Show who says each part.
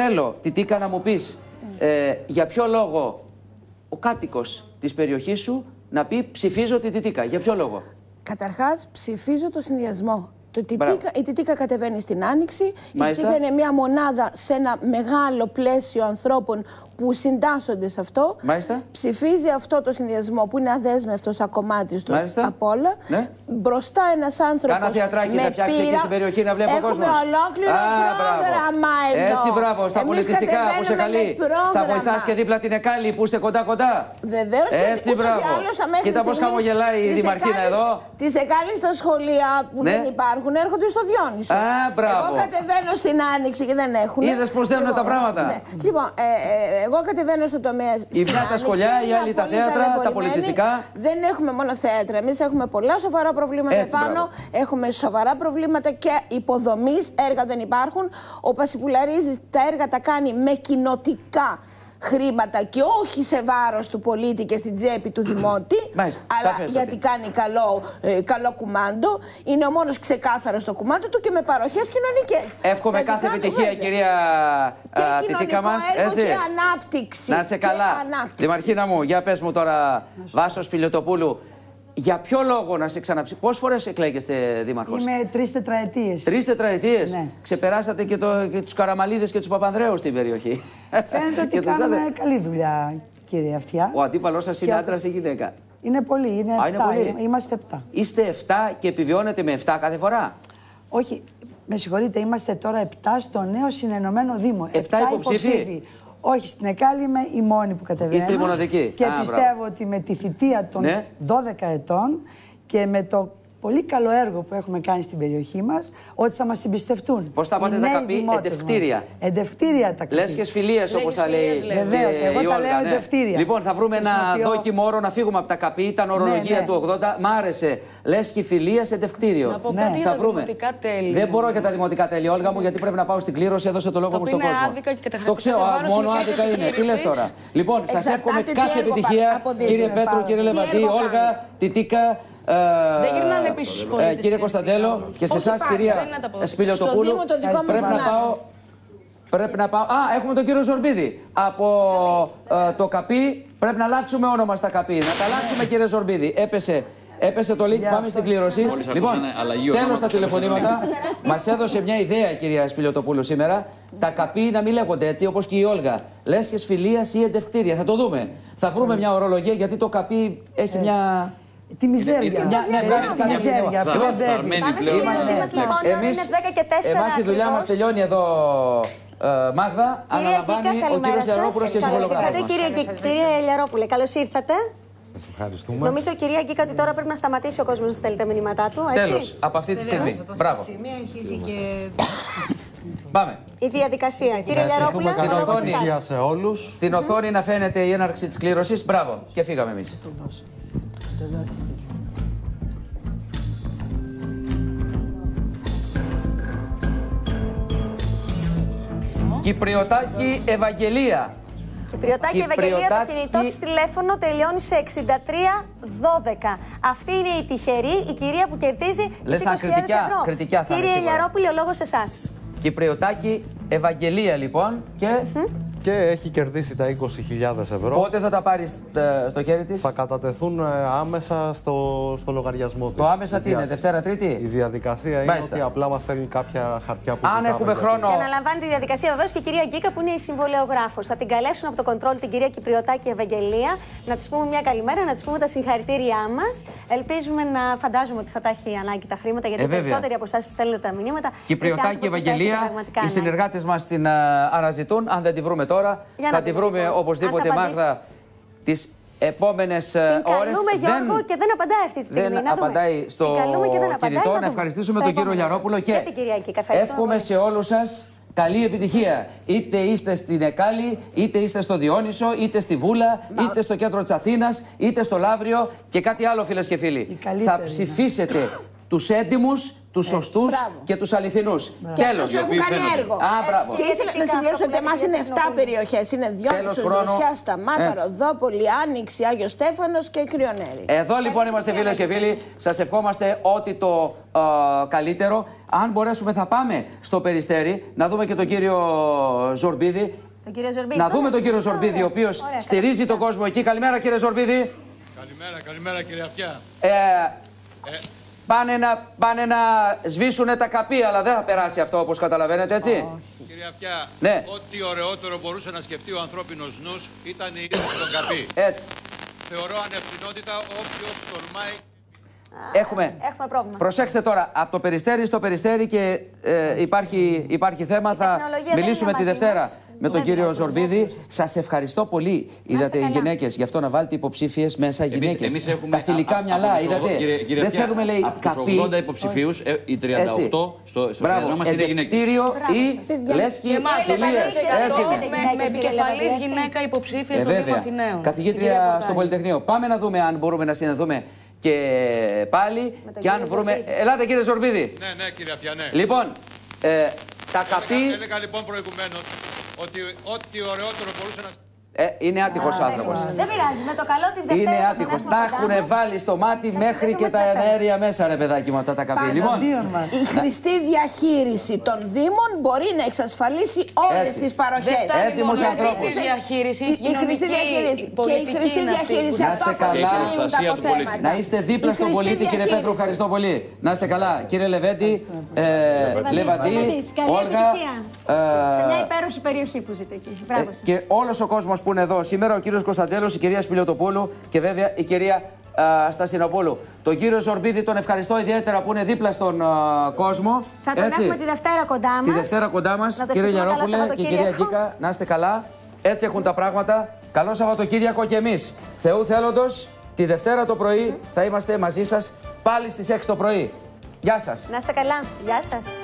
Speaker 1: Θέλω, Τιτίκα, να μου πεις για ποιο λόγο ο κάτοικος της περιοχής σου να πει ψηφίζω τη Τιτίκα. Για ποιο λόγο?
Speaker 2: Καταρχάς, ψηφίζω το συνδυασμό. Η Τιτίκα κατεβαίνει στην Άνοιξη. Η Τιτίκα είναι μια μονάδα σε ένα μεγάλο πλαίσιο ανθρώπων που συντάσσονται σε αυτό.
Speaker 1: Μάλιστα.
Speaker 2: Ψηφίζει αυτό το συνδυασμό που είναι αδέσμευτο σαν κομμάτι του από όλα.
Speaker 1: Ναι.
Speaker 2: Μπροστά ένας άνθρωπος.
Speaker 1: Κάνα θεατράκι θα φτιάξει εκεί στην περιοχή να βλέπει ο κόσμος.
Speaker 2: Έχουμε ολόκληρο πρόγραμμα εδώ.
Speaker 1: Έτσι, μπράβο, στα πολιτιστικά που είσαι καλή. Θα βοηθάς και δίπλα την Εκάλη που είστε κοντά-κοντά.
Speaker 2: Βεβαίως.
Speaker 1: Έτσι, μπράβο. Κοίτα πώς χαμογελάει η Δημαρχίνα εδώ.
Speaker 2: Τις Εκάλη στα σχολεία που δεν υπάρχουν έρχονται στο Διόνυσο. Εγώ κατεβαίνω στην Άνοιξη και δεν έχουν.
Speaker 1: Είδες πώς δένουν τα πράγματα.
Speaker 2: Λοιπόν, εγώ κατεβαίνω στο τομέα.
Speaker 1: Η μια τα σχολιά, η άλλη τα θέατρα, τα πολιτιστικά.
Speaker 2: Δεν έχουμε μόνο θέατρα. Εμείς έχουμε πολλά σοβαρά προβλήματα επάνω. Έχουμε σοβαρά προβλήματα και υποδομής. Έργα δεν υπάρχουν. Ο Πασιπουλαρίζης τα έργα τα κάνει με κοινοτικά χρήματα και όχι σε βάρος του πολίτη και στην τσέπη του δημότη, αλλά γιατί κάνει καλό κουμάντο. Είναι ο μόνος ξεκάθαρος στο κουμάντο του και με παροχές κοινωνικές.
Speaker 1: Εύχομαι κάθε επιτυχία, κυρία Τιτίκα μας.
Speaker 2: Και ανάπτυξη.
Speaker 1: Να σε καλά. Δημαρχίνα μου, για πες μου τώρα, Βάσο Σπηλιωτοπούλου, για ποιο λόγο να σε ξαναψηφίσει? Πόσες φορές εκλέγεστε δήμαρχος?
Speaker 3: Είμαι 3 τετραετίες.
Speaker 1: 3 τετραετίες.
Speaker 3: Ναι.
Speaker 1: Ξεπεράσατε και τους Καραμαλίδες και τους Παπανδρέους στην περιοχή.
Speaker 3: Φαίνεται ότι κάνουμε καλή δουλειά, κύριε Αυτιά.
Speaker 1: Ο αντίπαλός σας είναι άντρας ή γυναίκα?
Speaker 3: Είναι πολύ, είναι 7. Είμαστε 7.
Speaker 1: Είστε 7 και επιβιώνετε με 7 κάθε φορά?
Speaker 3: Όχι, με συγχωρείτε, είμαστε τώρα 7 στο νέο συνενωμένο Δήμο.
Speaker 1: 7 υποψήφοι.
Speaker 3: Όχι, στην Εκάλη είμαι η μόνη που κατεβαίνω.
Speaker 1: Είστε η μοναδική.
Speaker 3: Και πιστεύω ότι με τη θητεία των 12 ετών και με το πολύ καλό έργο που έχουμε κάνει στην περιοχή μας, ότι θα μας εμπιστευτούν.
Speaker 1: Πώς θα πάτε τα καπί? Εντευτήρια.
Speaker 3: Εντευτήρια τα καπί.
Speaker 1: Λέσχες φιλίες, όπως θα λέει.
Speaker 3: Βεβαίως, εγώ τα λέω εντευτήρια.
Speaker 1: Λοιπόν, θα βρούμε ένα δόκιμο όρο να φύγουμε από τα καπί. Ήταν ορολογία του 80. Μ' άρεσε. Λέσχη φιλίας, εντευτήριο.
Speaker 4: Να πω κάτι για τα δημοτικά τέλη.
Speaker 1: Δεν μπορώ για τα δημοτικά τέλη, Όλγα μου, γιατί πρέπει να πάω στην κλήρωση. Έδωσε το λόγο μου στον κόσμο. Το ξέρω, μόνο άδικα είναι. Τι λες τώρα? Λοιπόν, σας εύχομαι κάθε επιτυχία, κύριε Πέτρου, κύριε Λεβαντή, Όλγα, Τιτίκα.
Speaker 4: Δεν γυρνάνε πίσω στους πολίτες.
Speaker 1: Κύριε Κωνσταντέλο, και σε εσάς, κυρία Σπηλιωτοπούλου, πρέπει να πάω. Έχουμε τον κύριο Ζορμπίδη. Από το καπί πρέπει να αλλάξουμε όνομα στα καπί. Να τα αλλάξουμε, κύριε Ζορμπίδη. Έπεσε το link, πάμε στην κλήρωση. Λοιπόν, τέλος τα τηλεφωνήματα. Μας έδωσε μια ιδέα, κυρία Σπηλιωτοπούλου, σήμερα. Τα καπί να μην λέγονται έτσι, όπως και η Όλγα. Λέσχες φιλίας ή εντευτήρια. Θα το δούμε. Θα βρούμε μια ορολογία, γιατί το καπί έχει μια.
Speaker 3: Τη μιζέρια.
Speaker 1: Τη μιζέρια. Εμάς η δουλειά μας τελειώνει εδώ, Μάγδα. Αναλαμβάνει ο κύριος Λιαρόπουλος και συμβολογράφος.
Speaker 5: Κυρία Λιαρόπουλε, καλώς ήρθατε.
Speaker 6: Σας ευχαριστούμε.
Speaker 5: Νομίζω, κυρία Γκίκα, ότι τώρα πρέπει να σταματήσει ο κόσμος να στέλνει τα μηνύματά του.
Speaker 1: Τέλος, από αυτή τη στιγμή. Μπράβο. Πάμε.
Speaker 5: Η διαδικασία. Κύριε Λιαρόπουλε,
Speaker 1: στην οθόνη να φαίνεται η έναρξη της κλήρωσης. Μπράβο. Και φύγαμε εμείς. Κυπριωτάκη Ευαγγελία.
Speaker 5: Κυπριωτάκη Ευαγγελία, το κινητό της τηλέφωνο τελειώνει σε 6312. Αυτή είναι η τυχερή, η κυρία που κερδίζει τις 20.000 ευρώ. Κύριε Λιαρόπουλε, ο λόγος σε εσάς.
Speaker 1: Κυπριωτάκη Ευαγγελία, λοιπόν,
Speaker 6: και έχει κερδίσει τα 20.000 ευρώ.
Speaker 1: Πότε θα τα πάρει στο χέρι της?
Speaker 6: Θα κατατεθούν άμεσα στο λογαριασμό της.
Speaker 1: Το άμεσα τι είναι, Δευτέρα, Τρίτη?
Speaker 6: Η διαδικασία είναι ότι απλά μας στέλνει κάποια χαρτιά που
Speaker 1: αν έχουμε χρόνο.
Speaker 5: Και αναλαμβάνει τη διαδικασία βεβαίως και η κυρία Γκίκα που είναι η συμβολεογράφος. Θα την καλέσουν από το κοντρόλ την κυρία Κυπριωτάκη Ευαγγελία, να της πούμε μια καλημέρα, να της πούμε τα συγχαρητήριά μας. Ελπίζουμε να φαντάζομαι ότι θα τα έχει ανάγκη τα χρήματα, γιατί περισσότεροι από εσάς που στέλνετε τα μηνύματα.
Speaker 1: Κυπριωτάκη Ευαγγελία, οι συνεργάτες μας την αναζητούν. Αν δεν τη βρούμε τώρα, θα τη βρούμε οπωσδήποτε, Μάγδα, τις επόμενες ώρες.
Speaker 5: Καλούμε, Γιώργο, και δεν απαντάει αυτή τη στιγμή.
Speaker 1: Δεν απαντάει στο κινητό. Να ευχαριστήσουμε τον κύριο Λιαρόπουλο και εύχομαι σε όλους σας καλή επιτυχία. Είτε είστε στην Εκάλη, είτε είστε στο Διόνυσο, είτε στη Βούλα, είτε στο κέντρο της Αθήνας, είτε στο Λαύριο και κάτι άλλο, φίλες και φίλοι. Θα ψηφίσετε τους έντιμους τους σωστούς και τους αληθινούς. Τέλος.
Speaker 2: Έχουν κάνει έργο. Και ήθελα να συμπληρώσω ότι εμάς είναι 7 περιοχές. Είναι Διόνυσος, Δροσιά, Σταμάτα, Ροδόπολη, Άνοιξη, Άγιος Στέφανος και Κρυονέρη.
Speaker 1: Εδώ λοιπόν είμαστε φίλες και φίλοι. Σας ευχόμαστε ό,τι το καλύτερο. Αν μπορέσουμε θα πάμε στο Περιστέρι να δούμε και τον κύριο Ζορμπίδη. Να δούμε τον κύριο Ζορμπίδη, ο οποίος στηρίζει τον κόσμο εκεί. Καλημέρα κύριε Ζορμπίδη.
Speaker 7: Καλημέρα κύριε Αυτιά.
Speaker 1: Πάνε να σβήσουνε τα καπί, αλλά δεν θα περάσει αυτό όπως καταλαβαίνετε, έτσι.
Speaker 7: Κύριε Αυτιά,
Speaker 1: ναι.
Speaker 7: Ό,τι ωραιότερο μπορούσε να σκεφτεί ο ανθρώπινος νους ήταν η είδηση στον καπί.
Speaker 1: Έτσι.
Speaker 7: Θεωρώ ανευθυνότητα όποιος τολμάει.
Speaker 5: Έχουμε πρόβλημα.
Speaker 1: Προσέξτε τώρα, από το Περιστέρι στο Περιστέρι και υπάρχει θέμα. Θα μιλήσουμε τη Δευτέρα με τον κύριο Ζορμπίδη. Σας ευχαριστώ πολύ. Είδατε οι γυναίκες, γι' αυτό να βάλετε υποψήφιες μέσα γυναίκες. Τα θηλυκά μυαλά, είδατε. Δεν θέλουμε, λέει, καπί.
Speaker 8: Από τους 80 υποψηφίους, οι 38 στο σχεδιασμό μας είναι γυναίκες.
Speaker 1: Ή λέσχη φιλίες.
Speaker 4: Με επικεφαλής γυναίκα υποψήφια στο Δήμο Αθηναίων.
Speaker 1: Καθηγήτρια στο Πολυτεχνείο. Πάμε να δούμε αν μπορούμε να συνδεθούμε και πάλι και αν βρούμε. Ελάτε κύριε Ζορμπίδη.
Speaker 7: Ναι, κύριε Αυτιά, ναι.
Speaker 1: Λοιπόν, τα καπί.
Speaker 7: Έλεγα λοιπόν προηγουμένως ότι ό,τι ωραιότερο μπορούσε να.
Speaker 1: Είναι άτυχος άνθρωπος.
Speaker 5: Δεν πειράζει, με το καλό την Δευτέρα.
Speaker 1: Είναι άτυχος. Να έχουν βάλει στο μάτι μέχρι και τα εναέρια μέσα, ρε παιδάκι μου, αυτά τα καπί. Λοιπόν,
Speaker 2: η χρηστή διαχείριση των Δήμων μπορεί να εξασφαλίσει όλες τις παροχές.
Speaker 1: Έτοιμος ανθρώπους.
Speaker 2: Η χρηστή διαχείριση. Και η χρηστή διαχείριση αυτό θα λύνουν τα αποθέματα.
Speaker 1: Να είστε δίπλα στον πολίτη, κύριε Πέτρο, ευχαριστώ πολύ. Να είστε καλά. Κύριε Λεβέντη, Λεβαντή, Όλγα.
Speaker 5: Σε μια υπέροχη περιοχή που ζείτε εκεί.
Speaker 1: Και όλος ο κόσμος που είναι εδώ σήμερα, ο κύριος Κωνσταντέλος, η κυρία Σπηλιοτοπούλου και βέβαια η κυρία Στασινοπούλου. Τον κύριο Ζορμπίδη τον ευχαριστώ ιδιαίτερα που είναι δίπλα στον κόσμο.
Speaker 5: Θα τον έχουμε τη Δευτέρα κοντά μας.
Speaker 1: Τη Δευτέρα κοντά μας, κύριε Λιαρόπουλε και κυρία Γκίκα, να είστε καλά. Έτσι έχουν τα πράγματα. Καλό Σαββατοκύριακο και εμείς. Θεού θέλοντος, τη Δευτέρα το πρωί θα είμαστε μαζί σας πάλι στις 6 το πρωί. Γεια σας.
Speaker 5: Να είστε καλά. Γεια σας.